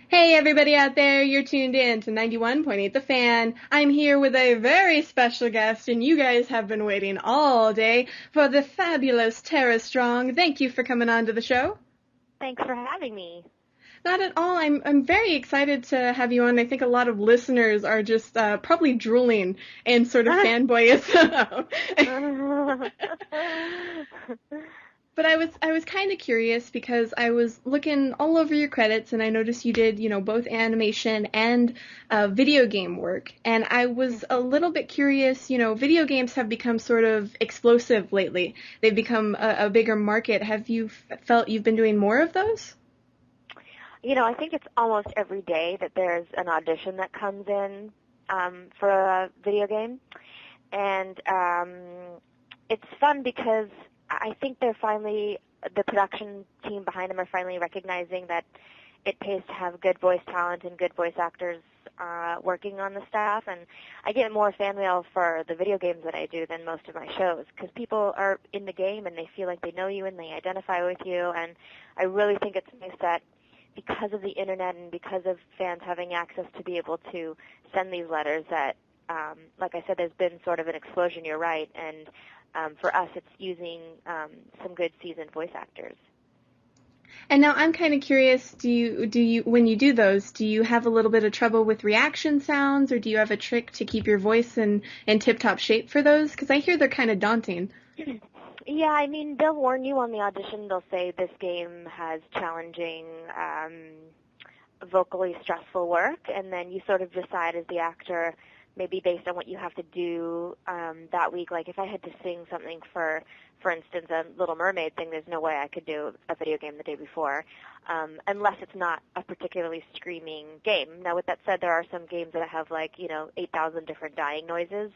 Hey everybody out there, you're tuned in to 91.8 The Fan. I'm here with a very special guest and you guys have been waiting all day for the fabulous Tara Strong. Thank you for coming on to the show. Thanks for having me. Not at all. I'm very excited to have you on. I think a lot of listeners are just probably drooling and sort of fanboyous. But I was kind of curious because I was looking all over your credits and I noticed you did, both animation and video game work. And I was a little bit curious, video games have become sort of explosive lately. They've become a bigger market. Have you felt you've been doing more of those? I think it's almost every day that there's an audition that comes in for a video game. And it's fun because I think the production team behind them are finally recognizing that it pays to have good voice talent and good voice actors working on the staff. And I get more fan mail for the video games that I do than most of my shows because people are in the game and they feel like they know you and they identify with you. And I really think it's nice that because of the internet and because of fans having access to be able to send these letters that, like I said, there's been sort of an explosion, you're right, and for us it's using some good seasoned voice actors. And now I'm kind of curious, do you when you do those, do you have a little bit of trouble with reaction sounds or do you have a trick to keep your voice in tip-top shape for those? Because I hear they're kind of daunting. Yeah, I mean, they'll warn you on the audition. They'll say this game has challenging, vocally stressful work, and then you sort of decide as the actor, maybe based on what you have to do that week. Like if I had to sing something for instance, a Little Mermaid thing, there's no way I could do a video game the day before, unless it's not a particularly screaming game. Now, with that said, there are some games that have 8,000 different dying noises.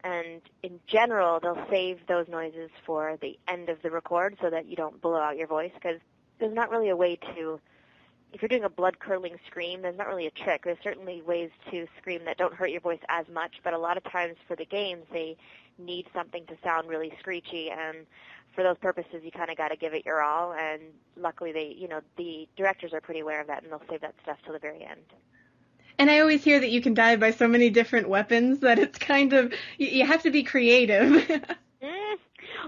And in general, they'll save those noises for the end of the record so that you don't blow out your voice because there's not really a way to, if you're doing a blood-curdling scream, there's not really a trick. There's certainly ways to scream that don't hurt your voice as much, but a lot of times for the games, they need something to sound really screechy, and for those purposes, you kind of got to give it your all, and luckily the directors are pretty aware of that, and they'll save that stuff till the very end. And I always hear that you can die by so many different weapons that it's kind of, you have to be creative. Mm.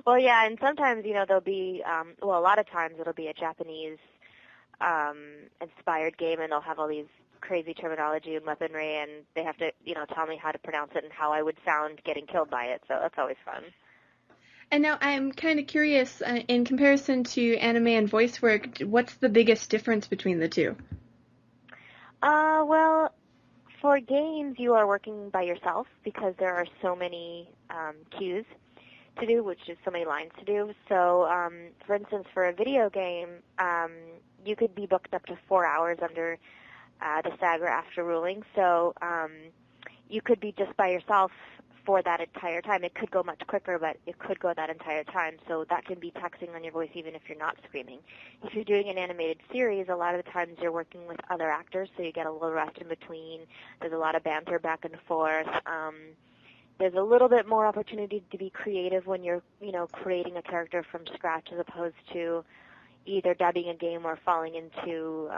Well, yeah, and sometimes, there'll be, a lot of times it'll be a Japanese inspired game, and they'll have all these crazy terminology and weaponry, and they have to, tell me how to pronounce it and how I would sound getting killed by it, so that's always fun. And now I'm kind of curious, in comparison to anime and voice work, what's the biggest difference between the two? Well, for games, you are working by yourself because there are so many cues to do, which is so many lines to do. So, for instance, for a video game, you could be booked up to 4 hours under the SAG-AFTRA ruling. So you could be just by yourself for that entire time. It could go much quicker, but it could go that entire time. So that can be taxing on your voice even if you're not screaming. If you're doing an animated series, a lot of the times you're working with other actors, so you get a little rest in between. There's a lot of banter back and forth. There's a little bit more opportunity to be creative when you're, creating a character from scratch as opposed to either dubbing a game or falling into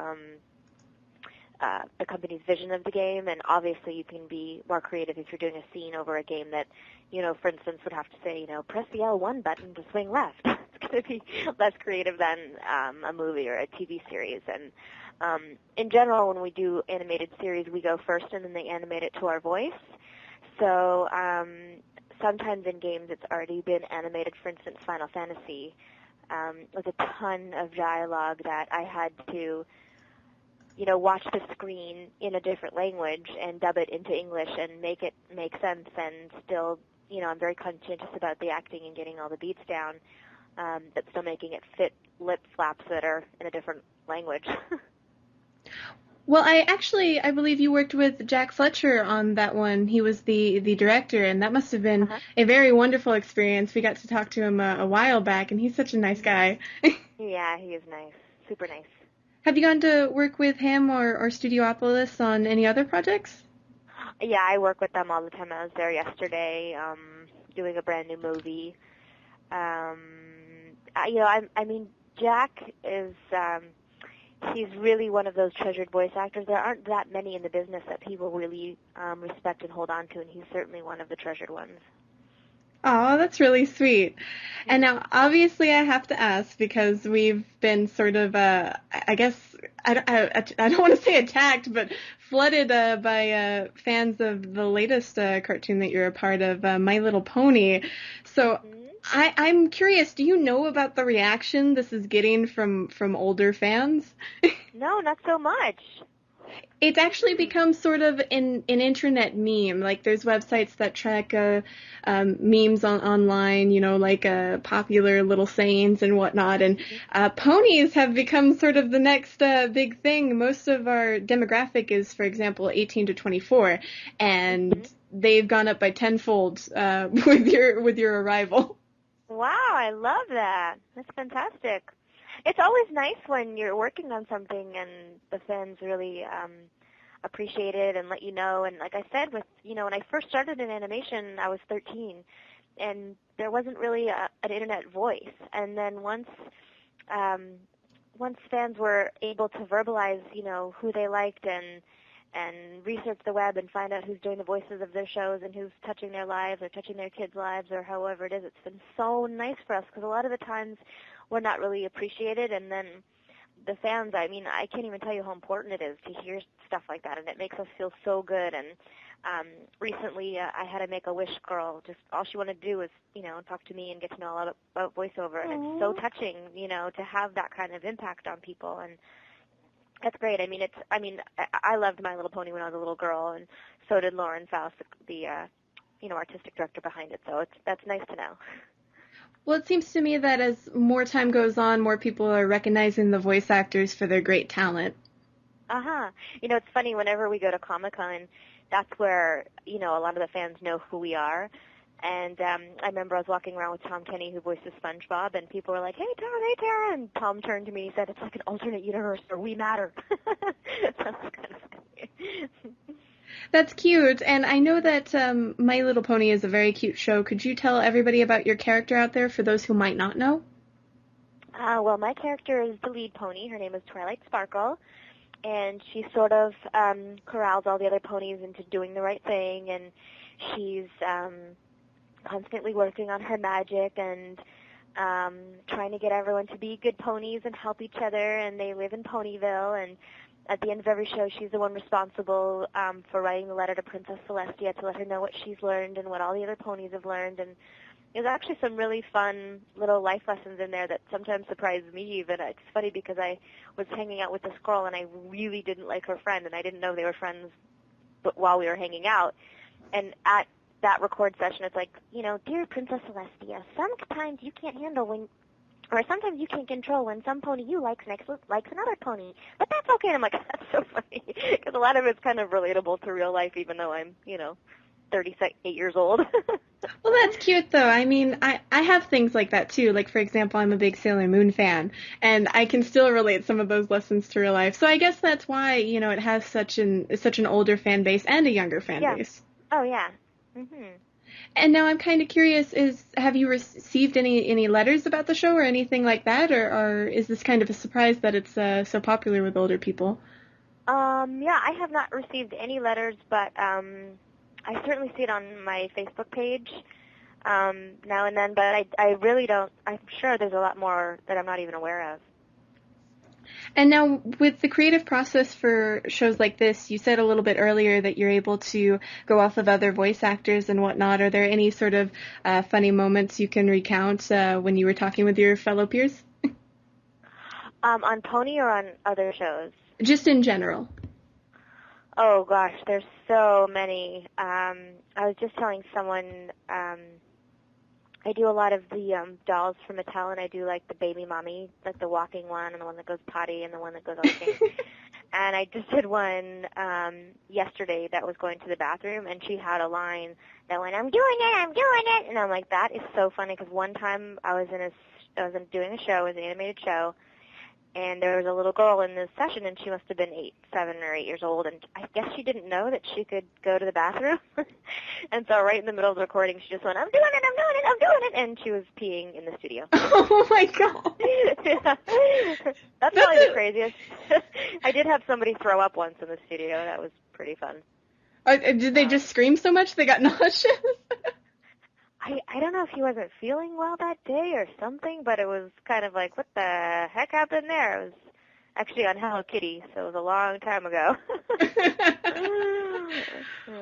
the company's vision of the game. And obviously you can be more creative if you're doing a scene over a game that, for instance, would have to say, press the L1 button to swing left. It's going to be less creative than a movie or a TV series. And in general, when we do animated series, we go first and then they animate it to our voice. So sometimes in games it's already been animated. For instance, Final Fantasy with a ton of dialogue that I had to, watch the screen in a different language and dub it into English and make it make sense and still, I'm very conscientious about the acting and getting all the beats down, but still making it fit lip flaps that are in a different language. Well, I believe you worked with Jack Fletcher on that one. He was the director, and that must have been Uh-huh. a very wonderful experience. We got to talk to him a while back, and he's such a nice guy. Yeah, he is nice. Super nice. Have you gone to work with him or Studiopolis on any other projects? Yeah, I work with them all the time. I was there yesterday doing a brand new movie. I mean, Jack is he's really one of those treasured voice actors. There aren't that many in the business that people really respect and hold on to, and he's certainly one of the treasured ones. Oh, that's really sweet. And now, obviously, I have to ask because we've been sort of, I guess, I don't want to say attacked, but flooded by fans of the latest cartoon that you're a part of, My Little Pony. So I'm curious, do you know about the reaction this is getting from older fans? No, not so much. It's actually become sort of an internet meme. Like there's websites that track memes online, you know, like popular little sayings and whatnot. And ponies have become sort of the next big thing. Most of our demographic is, for example, 18 to 24, and they've gone up by tenfold with your arrival. Wow, I love that. That's fantastic. It's always nice when you're working on something and the fans really appreciate it and let you know. And like I said, when I first started in animation, I was 13, and there wasn't really an internet voice. And then once fans were able to verbalize, who they liked and research the web and find out who's doing the voices of their shows and who's touching their lives or touching their kids' lives or however it is, it's been so nice for us because a lot of the times we're not really appreciated, and then the fans, I can't even tell you how important it is to hear stuff like that, and it makes us feel so good. And recently I had a Make-A-Wish girl, just all she wanted to do was, talk to me and get to know all about voiceover, and it's so touching, to have that kind of impact on people, and that's great. I loved My Little Pony when I was a little girl, and so did Lauren Faust, the artistic director behind it, so that's nice to know. Well, it seems to me that as more time goes on, more people are recognizing the voice actors for their great talent. It's funny, whenever we go to Comic-Con, that's where, a lot of the fans know who we are. And I remember I was walking around with Tom Kenny, who voices SpongeBob, and people were like, "Hey, Tom, hey, Tara." And Tom turned to me and said, "It's like an alternate universe where we matter." That's kind of funny. That's cute, and I know that My Little Pony is a very cute show. Could you tell everybody about your character out there for those who might not know? Well, my character is the lead pony. Her name is Twilight Sparkle, and she sort of corrals all the other ponies into doing the right thing, and she's constantly working on her magic and trying to get everyone to be good ponies and help each other, and they live in Ponyville, and at the end of every show, she's the one responsible for writing the letter to Princess Celestia to let her know what she's learned and what all the other ponies have learned. And there's actually some really fun little life lessons in there that sometimes surprise me even. It's funny because I was hanging out with this girl, and I really didn't like her friend, and I didn't know they were friends while we were hanging out. And at that record session, it's like, "Dear Princess Celestia, sometimes you can't handle or sometimes you can't control when some pony you likes another pony. But that's okay." And I'm like, that's so funny. Because a lot of it's kind of relatable to real life, even though I'm, 38 years old. Well, that's cute, though. I have things like that, too. Like, for example, I'm a big Sailor Moon fan, and I can still relate some of those lessons to real life. So I guess that's why, it has such an older fan base and a younger fan base. Oh, yeah. And now I'm kind of curious, have you received any letters about the show or anything like that, or is this kind of a surprise that it's so popular with older people? Yeah, I have not received any letters, but I certainly see it on my Facebook page now and then, but I really don't. I'm sure there's a lot more that I'm not even aware of. And now, with the creative process for shows like this, you said a little bit earlier that you're able to go off of other voice actors and whatnot. Are there any sort of funny moments you can recount when you were talking with your fellow peers? On Pony or on other shows? Just in general. Oh, gosh, there's so many. I was just telling someone I do a lot of the dolls from Mattel, and I do like the baby mommy, like the walking one and the one that goes potty and the one that goes walking. And I just did one yesterday that was going to the bathroom, and she had a line that went, I'm doing it. And I'm like, that is so funny, because one time I was doing a show, it was an animated show, And there was a little girl in this session, and she must have been 7 or 8 years old, and I guess she didn't know that she could go to the bathroom. And so right in the middle of the recording, she just went, I'm doing it, I'm doing it, I'm doing it, and she was peeing in the studio. Oh, my God. Yeah. That's probably the craziest. I did have somebody throw up once in the studio. That was pretty fun. Did they just scream so much they got nauseous? I don't know if he wasn't feeling well that day or something, but it was kind of like, what the heck happened there? It was actually on Hello Kitty, so it was a long time ago.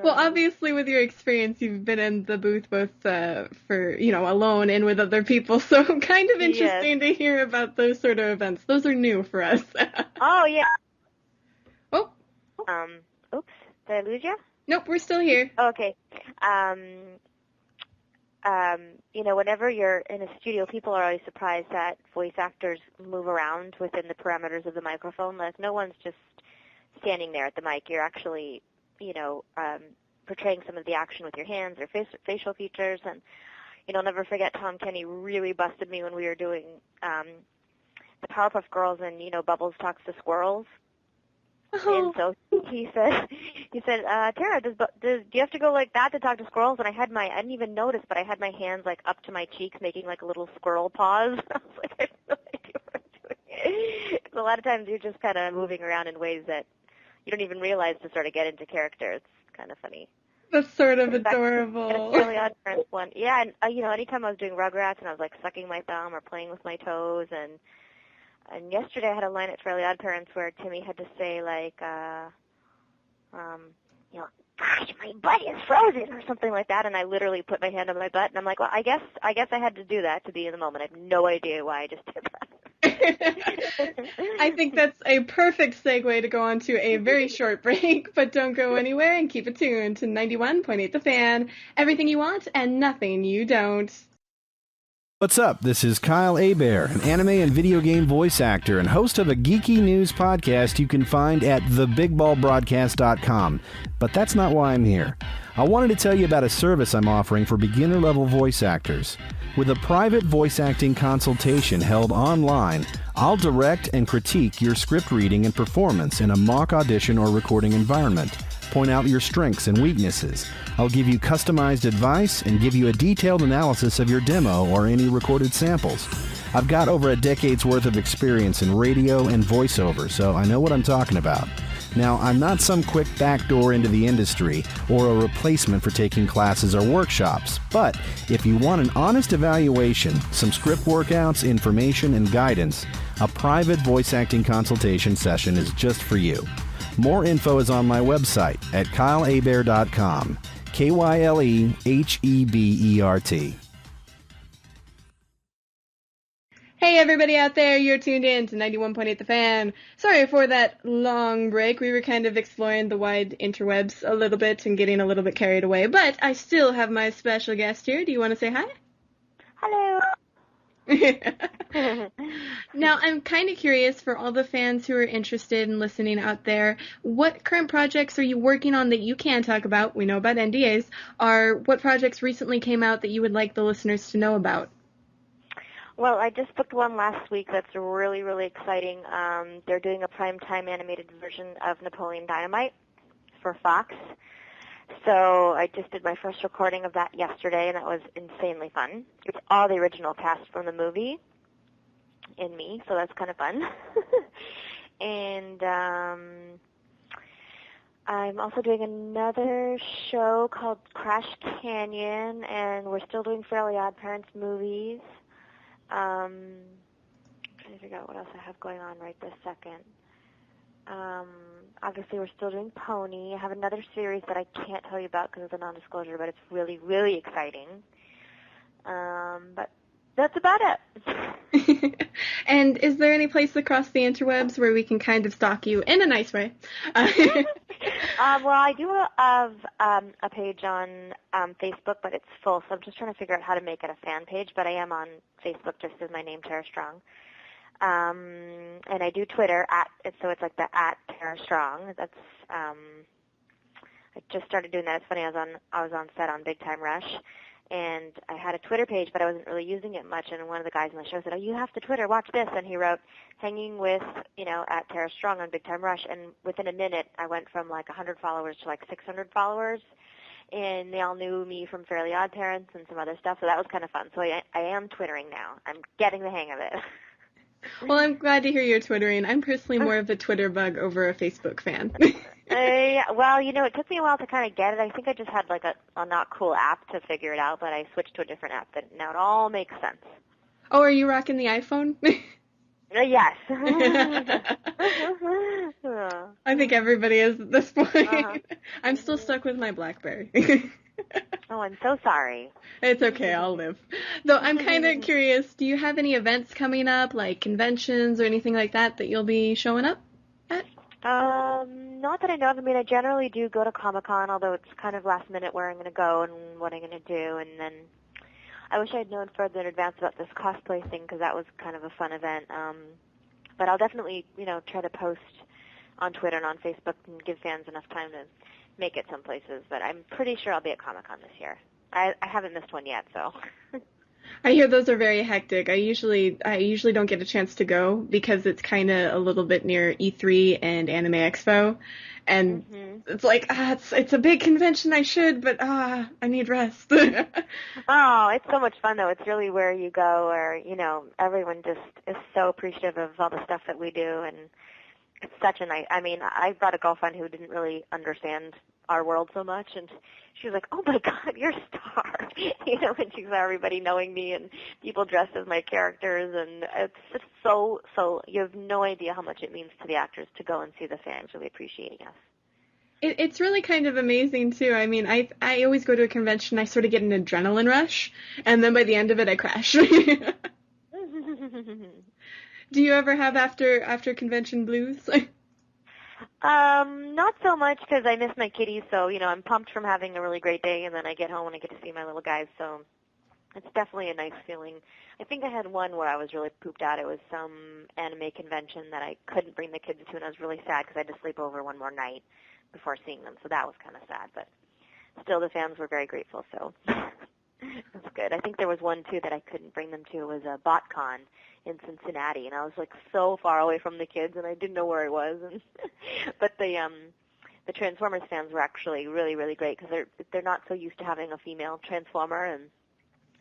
Well, obviously with your experience, you've been in the booth both for, alone and with other people, so kind of interesting to hear about those sort of events. Those are new for us. Oh, yeah. Oh. Oops, did I lose you? Nope, we're still here. Okay. Whenever you're in a studio, people are always surprised that voice actors move around within the parameters of the microphone. Like, no one's just standing there at the mic. You're actually, portraying some of the action with your hands or facial features. And, I'll never forget Tom Kenny really busted me when we were doing the Powerpuff Girls and, Bubbles Talks to Squirrels. Oh. And so he said, Tara, do you have to go like that to talk to squirrels? And I didn't even notice, but I had my hands like up to my cheeks, making like a little squirrel pause. I was like, I have no idea what I'm doing. 'Cause a lot of times you're just kind of moving around in ways that you don't even realize to sort of get into character. It's kind of funny. That's sort of adorable. It's really odd one. Yeah, and anytime I was doing Rugrats and I was like sucking my thumb or playing with my toes, and yesterday I had a line at Fairly Odd Parents where Timmy had to say like, gosh, my butt is frozen or something like that, and I literally put my hand on my butt, and I'm like, well, I guess I had to do that to be in the moment. I have no idea why I just did that. I think that's a perfect segue to go on to a very short break, but don't go anywhere and keep it tuned to 91.8 The Fan. Everything you want and nothing you don't. What's up? This is Kyle Hebert, an anime and video game voice actor and host of a geeky news podcast you can find at thebigballbroadcast.com. But that's not why I'm here. I wanted to tell you about a service I'm offering for beginner-level voice actors. With a private voice acting consultation held online, I'll direct and critique your script reading and performance in a mock audition or recording environment. Point out your strengths and weaknesses. I'll give you customized advice and give you a detailed analysis of your demo or any recorded samples. I've got over a decade's worth of experience in radio and voiceover, so I know what I'm talking about. Now, I'm not some quick backdoor into the industry or a replacement for taking classes or workshops, but if you want an honest evaluation, some script workouts, information, and guidance, a private voice acting consultation session is just for you. More info is on my website at kylehebert.com. KYLEHEBERT. Hey everybody out there, you're tuned in to 91.8 The Fan. Sorry for that long break. We were kind of exploring the wide interwebs a little bit and getting a little bit carried away, but I still have my special guest here. Do you want to say hi? Hello. Now, I'm kind of curious for all the fans who are interested in listening out there, what current projects are you working on that you can talk about? We know about NDAs. What projects recently came out that you would like the listeners to know about? Well, I just booked one last week that's really, really exciting. They're doing a primetime animated version of Napoleon Dynamite for Fox. So I just did my first recording of that yesterday, and that was insanely fun. It's all the original cast from the movie in me, so that's kind of fun. And I'm also doing another show called Crash Canyon, and we're still doing Fairly Odd Parents movies. I'm trying to figure out what else I have going on right this second. Obviously, we're still doing Pony. I have another series that I can't tell you about because it's a non-disclosure, but it's really, really exciting. But that's about it. And is there any place across the interwebs where we can kind of stalk you in a nice way? Well, I do have a page on Facebook, but it's full, so I'm just trying to figure out how to make it a fan page, but I am on Facebook just as my name, Tara Strong. And I do Twitter so it's like the @Tara Strong. That's I just started doing that. It's funny. I was on set on Big Time Rush, and I had a Twitter page, but I wasn't really using it much. And one of the guys on the show said, "Oh, you have to Twitter. Watch this." And he wrote, "Hanging with, at Tara Strong on Big Time Rush." And within a minute, I went from like 100 followers to like 600 followers. And they all knew me from Fairly Odd Parents and some other stuff, so that was kind of fun. So I am Twittering now. I'm getting the hang of it. Well, I'm glad to hear you're Twittering. I'm personally more of a Twitter bug over a Facebook fan. Well, it took me a while to kind of get it. I think I just had like a not cool app to figure it out, but I switched to a different app. But now it all makes sense. Oh, are you rocking the iPhone? Yes. I think everybody is at this point. I'm still stuck with my BlackBerry. Oh, I'm so sorry. It's okay, I'll live. Though I'm kind of curious, do you have any events coming up, like conventions or anything like that you'll be showing up at? Not that I know of. I mean, I generally do go to Comic-Con, although it's kind of last minute where I'm going to go and what I'm going to do. And then I wish I had known further in advance about this cosplay thing because that was kind of a fun event. But I'll definitely, try to post on Twitter and on Facebook and give fans enough time to make it some places. But I'm pretty sure I'll be at Comic-Con this year. I haven't missed one yet, so. I hear those are very hectic. I usually don't get a chance to go because it's kind of a little bit near E3 and Anime Expo, and it's like it's a big convention. I should, but I need rest. Oh, it's so much fun though. It's really where you go, where everyone just is so appreciative of all the stuff that we do, and it's such a nice. I mean, I brought a girlfriend who didn't really understand our world so much, and she was like, "Oh my God, you're a star!" When she saw everybody knowing me and people dressed as my characters, and it's just so. You have no idea how much it means to the actors to go and see the fans really appreciating us. It's really kind of amazing too. I mean, I always go to a convention, I sort of get an adrenaline rush, and then by the end of it, I crash. Do you ever have after convention blues? Not so much because I miss my kitties, so, I'm pumped from having a really great day, and then I get home and I get to see my little guys, so it's definitely a nice feeling. I think I had one where I was really pooped out. It was some anime convention that I couldn't bring the kids to, and I was really sad because I had to sleep over one more night before seeing them, so that was kind of sad, but still the fans were very grateful, so that's good. I think there was one, too, that I couldn't bring them to. It was a BotCon in Cincinnati, and I was like so far away from the kids, and I didn't know where I was. But the Transformers fans were actually really, really great because they're not so used to having a female Transformer, and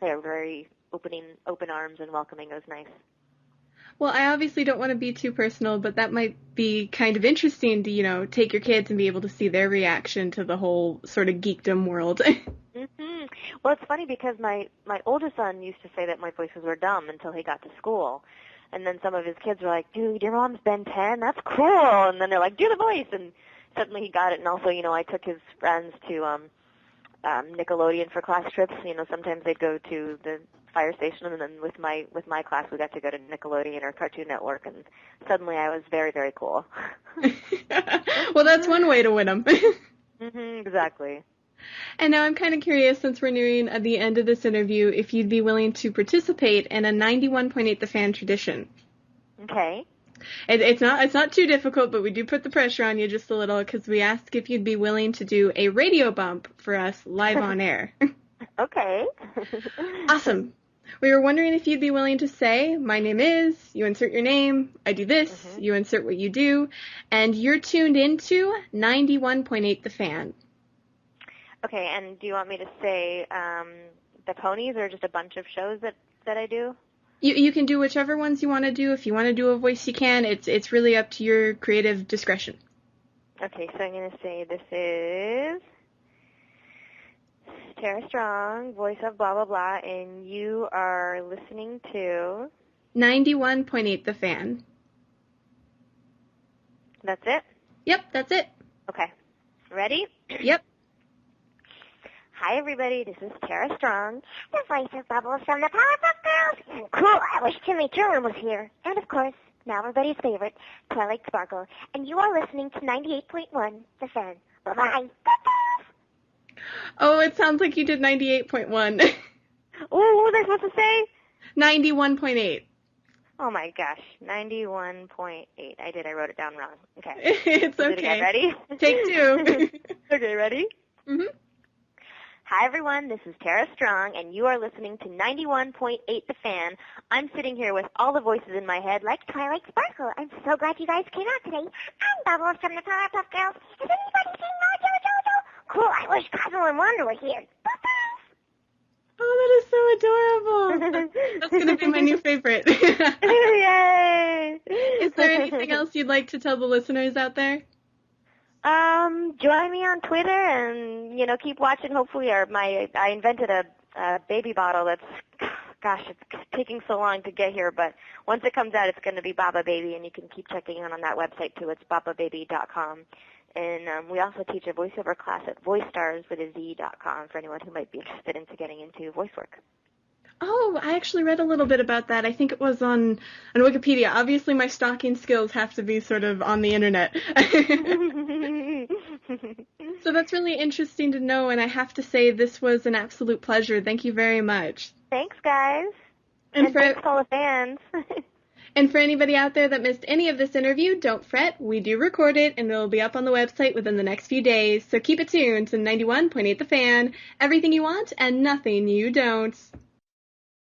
they're very open arms and welcoming. It was nice. Well, I obviously don't want to be too personal, but that might be kind of interesting to take your kids and be able to see their reaction to the whole sort of geekdom world. Well, it's funny because my oldest son used to say that my voices were dumb until he got to school. And then some of his kids were like, "Dude, your mom's Ben 10? That's cool." And then they're like, "Do the voice." And suddenly he got it. And also, I took his friends to Nickelodeon for class trips. Sometimes they'd go to the fire station, and then with my class we got to go to Nickelodeon or Cartoon Network, and suddenly I was very, very cool. Well, that's one way to win them. Exactly. And now I'm kind of curious, since we're nearing the end of this interview, if you'd be willing to participate in a 91.8 The Fan tradition. Okay. It's not too difficult, but we do put the pressure on you just a little because we asked if you'd be willing to do a radio bump for us live on air. Okay. Awesome. We were wondering if you'd be willing to say, "My name is," you insert your name, "I do this," you insert what you do, and you're tuned into 91.8 The Fan. Okay, and do you want me to say the ponies or just a bunch of shows that I do? You can do whichever ones you want to do. If you want to do a voice, you can. It's really up to your creative discretion. Okay, so I'm going to say this is Tara Strong, voice of blah, blah, blah, and you are listening to 91.8 The Fan. That's it? Yep, that's it. Okay. Ready? Yep. Hi, everybody. This is Tara Strong, the voice of Bubbles from the Powerpuff Girls. Cool. I wish Timmy Turner was here. And, of course, now everybody's favorite, Twilight Sparkle. And you are listening to 98.1 The Fan. Bye-bye. Oh, it sounds like you did 98.1. Oh, what was I supposed to say? 91.8. Oh, my gosh. 91.8. I did. I wrote it down wrong. Okay. It's okay. Again. Ready? Take two. Okay, ready? Mm-hmm. Hi, everyone. This is Tara Strong, and you are listening to 91.8 The Fan. I'm sitting here with all the voices in my head like Twilight Sparkle. I'm so glad you guys came out today. I'm Bubbles from the Powerpuff Girls. Has anybody seen Mojo Jojo? Cool. I wish Cosmo and Wanda were here. Oh, that is so adorable. That's going to be my new favorite. Yay! Is there anything else you'd like to tell the listeners out there? Join me on Twitter and, keep watching. Hopefully, I invented a baby bottle that's, gosh, it's taking so long to get here, but once it comes out, it's going to be Baba Baby, and you can keep checking in on that website, too. It's babababy.com. And we also teach a voiceover class at voicestars.com for anyone who might be interested in getting into voice work. Oh, I actually read a little bit about that. I think it was on Wikipedia. Obviously, my stalking skills have to be sort of on the internet. So that's really interesting to know, and I have to say this was an absolute pleasure. Thank you very much. Thanks, guys. And thanks to all the fans. And for anybody out there that missed any of this interview, don't fret. We do record it, and it'll be up on the website within the next few days. So keep it tuned to 91.8 The Fan. Everything you want and nothing you don't.